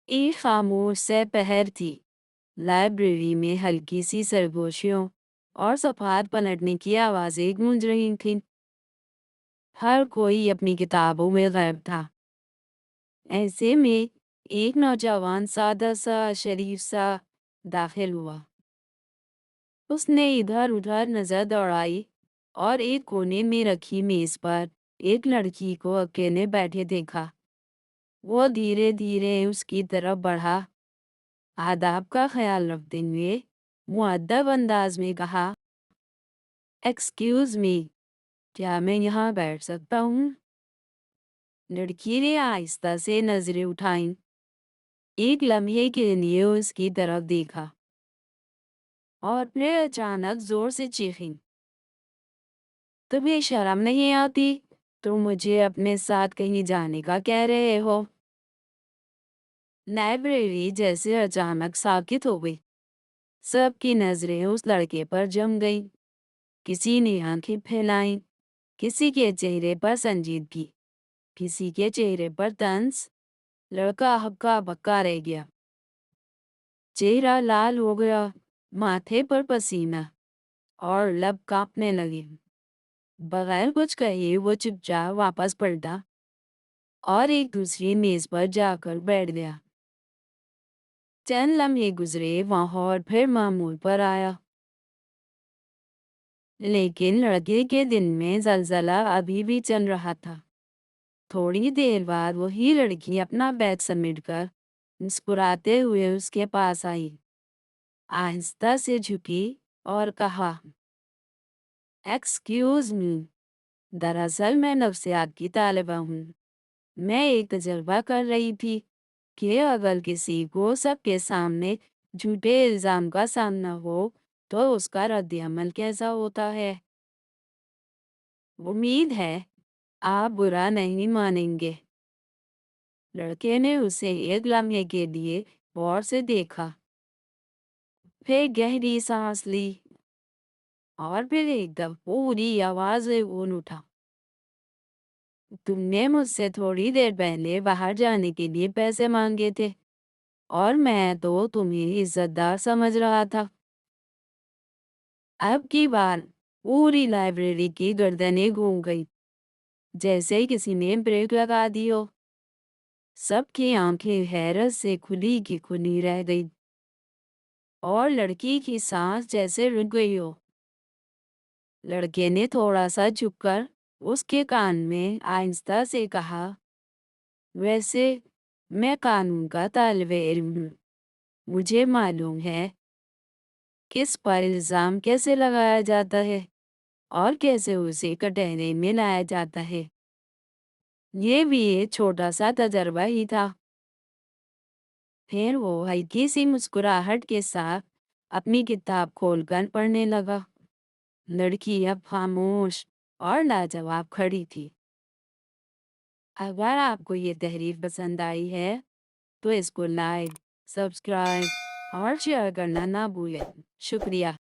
एक खामोश दोपहर थी। लाइब्रेरी में हल्की सी सरगोशियों और सफ़ात पलटने की आवाज़ें गूंज रही थीं। हर कोई अपनी किताबों में ग़र्क था। ऐसे में एक नौजवान सादा सा शरीफ सा दाखिल हुआ। उसने इधर-उधर नज़र दौड़ाई और एक कोने में रखी मेज़ पर एक लड़की को अकेले बैठे देखा। वो धीरे-धीरे उसकी तरफ बढ़ा, आदाब का ख्याल रखते हुए मुअद्दब अंदाज में कहा, एक्सक्यूज मी, क्या मैं यहाँ बैठ सकता हूँ? लड़की ने आहिस्ता से नजरें उठाईं। एक लम्हे के लिए उसकी तरफ देखा और फिर अचानक जोर से चीखी, तुम्हें शर्म नहीं आती? तुम मुझे अपने साथ कहीं जाने का कह रहे हो? लाइब्रेरी जैसे अचानक साकित हो गई। सबकी नजरें उस लड़के पर जम गईं। किसी ने आंखें फैलाईं, किसी के चेहरे पर संजीदगी, किसी के चेहरे पर तंज। लड़का हक्का बक्का रह गया। चेहरा लाल हो गया, माथे पर पसीना और लब कांपने लगे। बगैर कुछ कहे वो चुपचाप वापस पलटा और एक दूसरी मेज पर जाकर बैठ गया। चंद लम्हे गुजरे, माहौल फिर मामूल पर आया। लेकिन लड़के के दिल में जलजला अभी भी चल रहा था। थोड़ी देर बाद वही लड़की अपना बैग समेटकर मुस्कुराते हुए उसके पास आई, आहिस्ता से झुकी और कहा, एक्सक्यूज मी, दरअसल मैं नफ्सियात की तालिबा हूँ। मैं एक तजर्बा कर रही थी कि अगर किसी को सबके सामने झूठे इल्जाम का सामना हो तो उसका रद्द-ए-अमल कैसा होता है। उम्मीद है आप बुरा नहीं मानेंगे। लड़के ने उसे एक लम्हे के लिए गौर से देखा, फिर गहरी सांस ली और फिर एकदम पूरी आवाज में बोल उठा, तुमने मुझसे थोड़ी देर पहले बाहर जाने के लिए पैसे मांगे थे और मैं तो तुम्हें इज्जतदार समझ रहा था। अब की बार पूरी लाइब्रेरी की गर्दनें घूम गई, जैसे किसी ने ब्रेक लगा दी हो। सबकी आंखें हैरत से खुली की खुली रह गई और लड़की की सांस जैसे रुक गई हो। लड़के ने थोड़ा सा झुककर उसके कान में आहिस्ता से कहा, वैसे मैं कानून का तालिबे इल्म हूँ। मुझे मालूम है किस पर इल्जाम कैसे लगाया जाता है और कैसे उसे कटहरे में लाया जाता है। ये भी एक छोटा सा तजर्बा ही था। फिर वो हल्की सी मुस्कुराहट के साथ अपनी किताब खोलकर पढ़ने लगा। लड़की अब खामोश और लाजवाब खड़ी थी। अगर आपको ये तहरीर पसंद आई है तो इसको लाइक, सब्सक्राइब और शेयर करना ना भूलें। शुक्रिया।